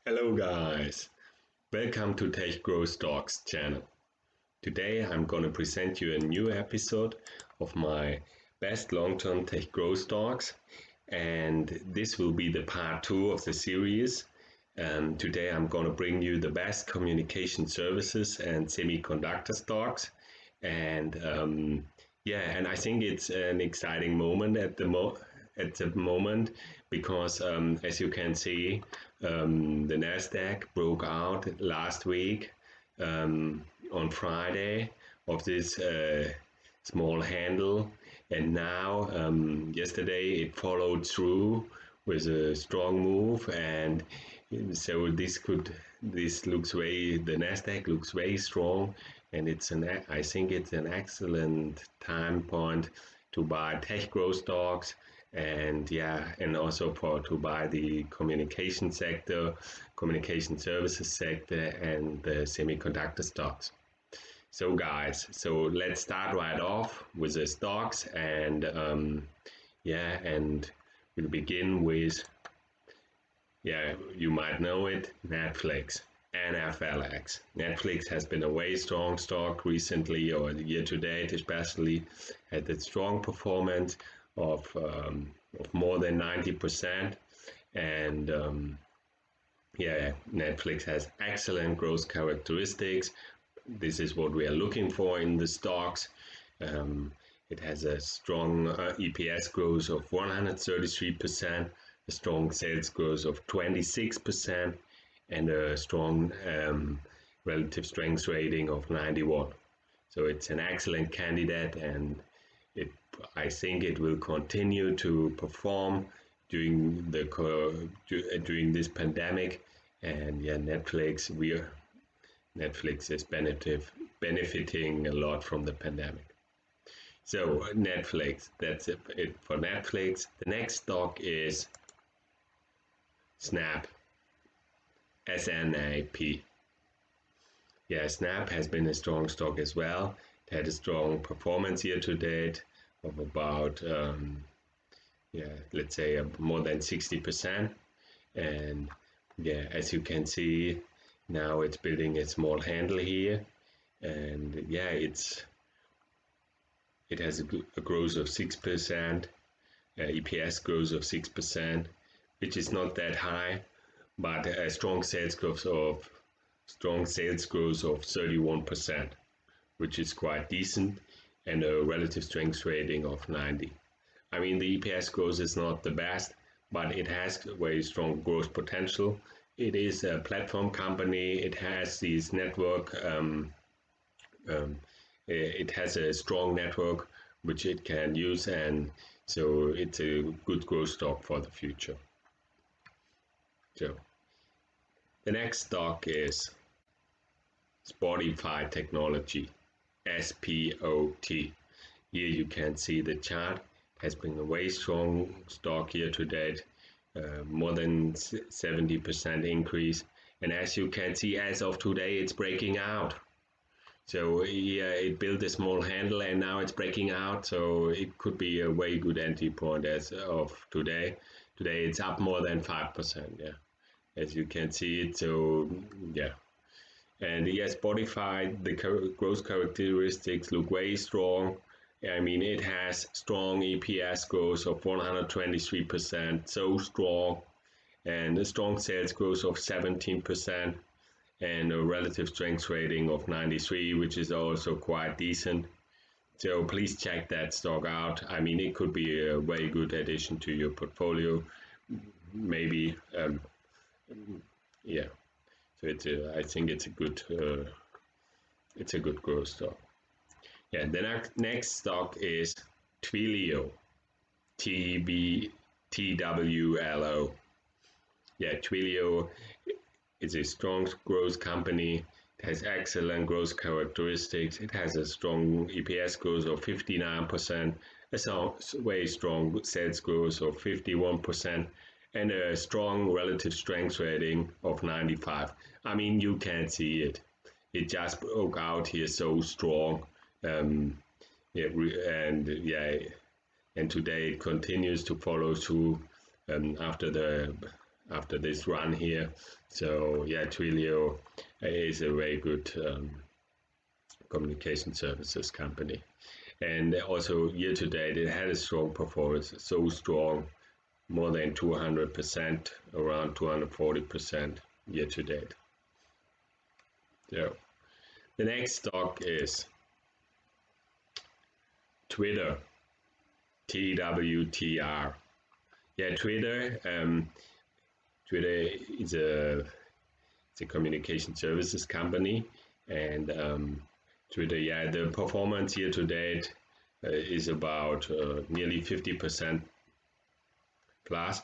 Hello guys, welcome to TechGrowthStocks channel. Today I'm going to present you a new episode of my best long-term tech growth stocks, and this will be the part 2 of the series. Today I'm going to bring you the best communication services and semiconductor stocks, and and I think it's an exciting moment at the moment because as you can see, the Nasdaq broke out last week on Friday of this small handle, and now yesterday it followed through with a strong move, and so the Nasdaq looks very strong, and I think it's an excellent time point to buy tech growth stocks, and also to buy the communication sector, communication services sector, and the semiconductor stocks. So guys, let's start right off with the stocks, and and we'll begin with, you might know it, Netflix, NFLX. Netflix has been a very strong stock recently, or year to date especially, had a strong performance of more than 90%, and Netflix has excellent growth characteristics. This is what we are looking for in the stocks. It has a strong EPS growth of 133%, a strong sales growth of 26%, and a strong relative strength rating of 91. So it's an excellent candidate, and I think it will continue to perform during this pandemic. And Netflix is benefiting a lot from the pandemic. So Netflix, that's it for Netflix. The next stock is Snap, SNAP. Snap has been a strong stock as well. It had a strong performance year to date of about let's say more than 60%, and as you can see, now it's building a small handle here, and it has a growth of 6%, EPS growth of 6%, which is not that high, but a strong sales growth of 31%, which is quite decent, and a relative strength rating of 90. I mean, the EPS growth is not the best, but it has very strong growth potential. It is a platform company. It has these network. It has a strong network which it can use, and so it's a good growth stock for the future. So the next stock is Spotify Technology, SPOT. Here you can see the chart. It has been a very strong stock year to date, more than 70% increase, and as you can see, as of today, it's breaking out. So it built a small handle, and now it's breaking out, so it could be a very good entry point as of today. Today it's up more than 5%, as you can see it. So and Spotify, the growth characteristics look very strong. I mean, it has strong EPS growth of 123%, so strong, and a strong sales growth of 17%, and a relative strength rating of 93, which is also quite decent. So please check that stock out. I mean, it could be a very good addition to your portfolio, maybe. So I think it's a good growth stock. The next stock is TWLO, TWLO. TWLO is a strong growth company. It has excellent growth characteristics. It has a strong EPS growth of 59%, a very strong sales growth of 51%, and a strong relative strength rating of 95. I mean, you can see it. It just broke out here so strong. And today it continues to follow through after the after this run here. So yeah, TWLO is a very good communication services company. And also year to date, it had a strong performance, so strong, more than 200%, around 240% year to date. So the next stock is Twitter, TWTR. Yeah, Twitter. Twitter is a communication services company, and Twitter. Yeah, the performance year to date is about nearly 50% plus.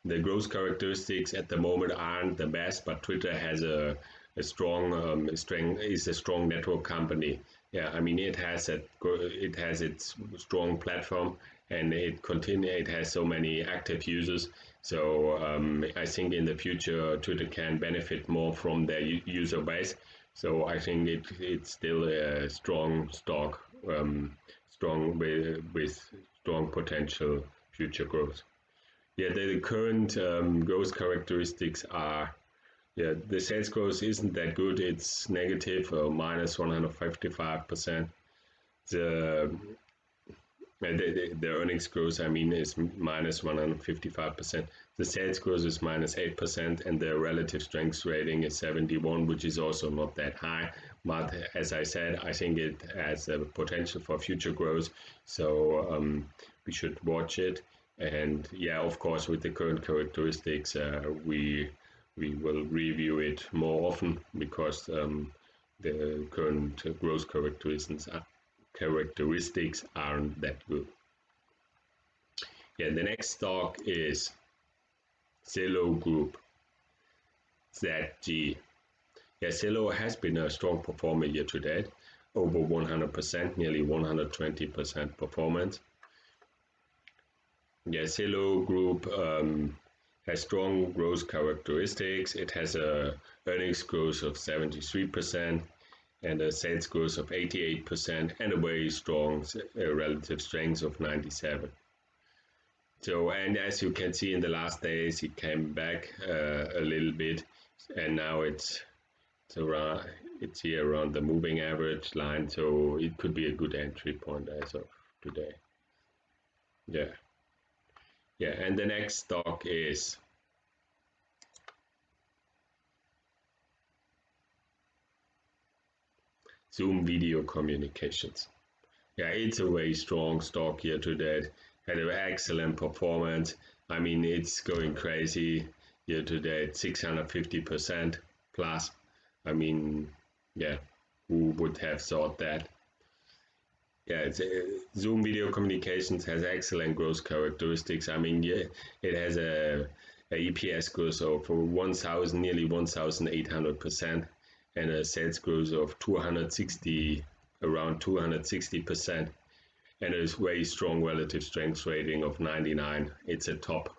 The growth characteristics at the moment aren't the best, but Twitter has a strong strength, is a strong network company. Yeah, I mean it has its strong platform, and it has so many active users. So I think in the future Twitter can benefit more from their user base. So I think it's still a strong stock, strong with strong potential future growth. Yeah, the current growth characteristics are, yeah, the sales growth isn't that good. It's negative, minus 155%. The earnings growth, I mean, is minus 155%. The sales growth is minus 8%, and the relative strength rating is 71, which is also not that high. But as I said, I think it has a potential for future growth, so we should watch it. And yeah, of course, with the current characteristics, we will review it more often because the current growth characteristics aren't that good. Yeah, the next stock is TWLO Group, ZG. Yeah, TWLO has been a strong performer year to date, over 100%, nearly 120% performance. Yeah, TWLO Group has strong growth characteristics. It has a earnings growth of 73% and a sales growth of 88% and a very strong relative strength of 97. So, and as you can see in the last days, it came back a little bit, and now it's here around the moving average line. So it could be a good entry point as of today. Yeah. Yeah, and the next stock is Zoom Video Communications. Yeah, it's a very strong stock here to date. Had an excellent performance. I mean, it's going crazy year to date, 650% plus. I mean, yeah, who would have thought that? Yeah, Zoom Video Communications has excellent growth characteristics. I mean, yeah, it has a EPS growth of nearly 1,800%, and a sales growth of around 260%, and a very strong relative strength rating of 99. It's a top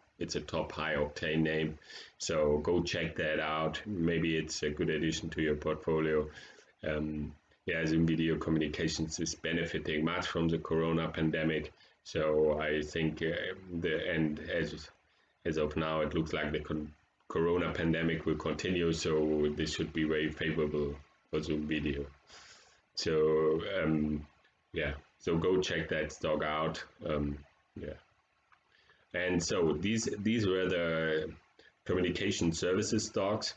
high octane name, so go check that out. Maybe it's a good addition to your portfolio. Yeah, Zoom Video Communications is benefiting much from the Corona pandemic. So I think as of now, it looks like the Corona pandemic will continue. So this should be very favorable for Zoom Video. So yeah, so go check that stock out. Yeah, and so these were the communication services stocks.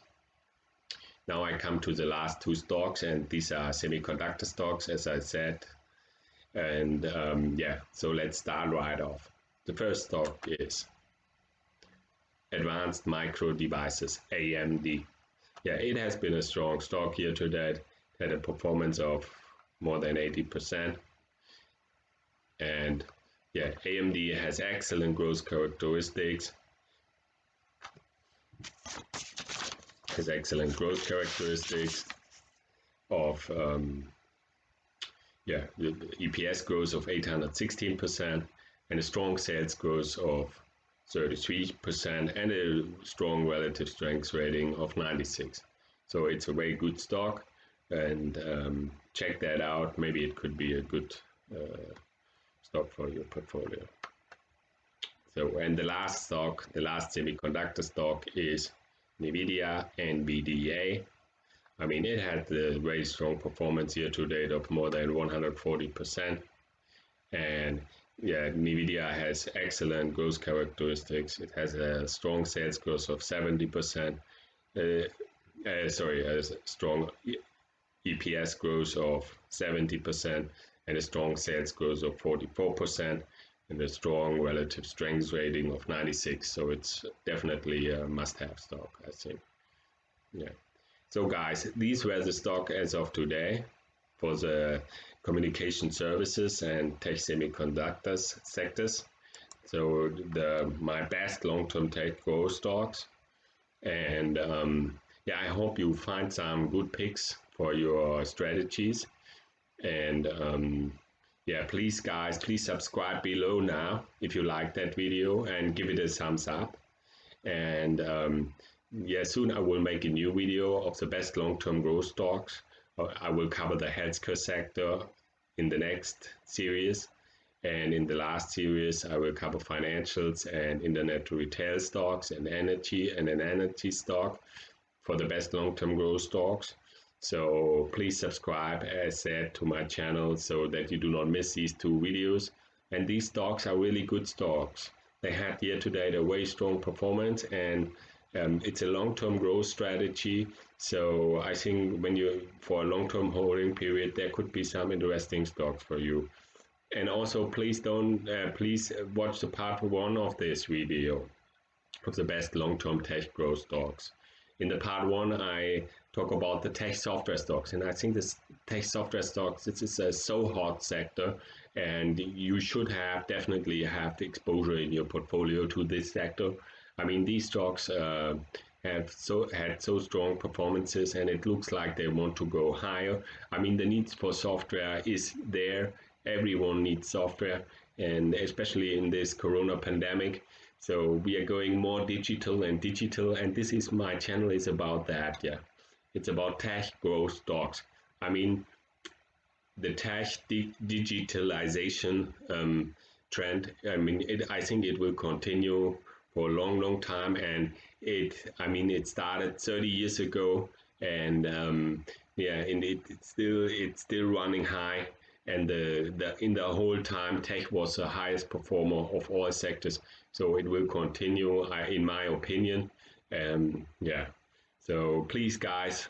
Now I come to the last two stocks, and these are semiconductor stocks, as I said. And yeah, so let's start right off. The first stock is Advanced Micro Devices, AMD. Yeah, it has been a strong stock here to date. It had a performance of more than 80%. And yeah, AMD has excellent growth characteristics. Of yeah, the EPS growth of 816% and a strong sales growth of 33% and a strong relative strength rating of 96. So it's a very good stock, and check that out. Maybe it could be a good stock for your portfolio. So, and the last stock, the last semiconductor stock is NVIDIA, NVDA. I mean, it had a very strong performance year to date of more than 140%. And yeah, NVIDIA has excellent growth characteristics. It has a strong sales growth of 70%. A strong EPS growth of 70% and a strong sales growth of 44% and a strong relative strength rating of 96. So it's definitely a must-have stock, I think. Yeah. So guys, these were the stock as of today for the communication services and tech semiconductors sectors. So my best long-term tech growth stocks. And yeah, I hope you find some good picks for your strategies. And yeah, please guys, please subscribe below now if you like that video and give it a thumbs up. And yeah, soon I will make a new video of the best long-term growth stocks. I will cover the healthcare sector in the next series. And in the last series, I will cover financials and internet retail stocks and energy and an energy stock for the best long-term growth stocks. So please subscribe, as said, to my channel so that you do not miss these two videos. And these stocks are really good stocks. They had year to date a very strong performance, and it's a long-term growth strategy. So I think for a long-term holding period, there could be some interesting stocks for you. And also, please watch the part 1 of this video of the best long-term tech growth stocks. In the part 1, I talk about the tech software stocks, and I think this tech software stocks, this is a so hot sector, and you should definitely have the exposure in your portfolio to this sector. I mean, these stocks had so strong performances, and it looks like they want to go higher. I mean, the needs for software is there. Everyone needs software, and especially in this corona pandemic. So we are going more digital, and this is my channel is about that. Yeah, it's about tech growth stocks. I mean, the tech digitalization trend. I mean, I think it will continue for a long time, and it started 30 years ago, and yeah, and it's still running high. And in the whole time, tech was the highest performer of all sectors. So it will continue, in my opinion. Yeah. So please, guys,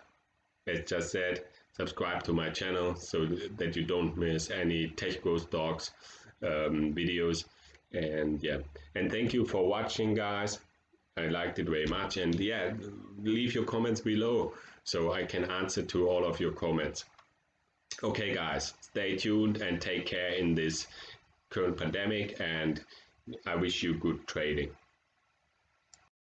as just said, subscribe to my channel so that you don't miss any tech growth stocks videos. And yeah, and thank you for watching, guys. I liked it very much. And yeah, leave your comments below so I can answer to all of your comments. Okay, guys, stay tuned and take care in this current pandemic, and I wish you good trading.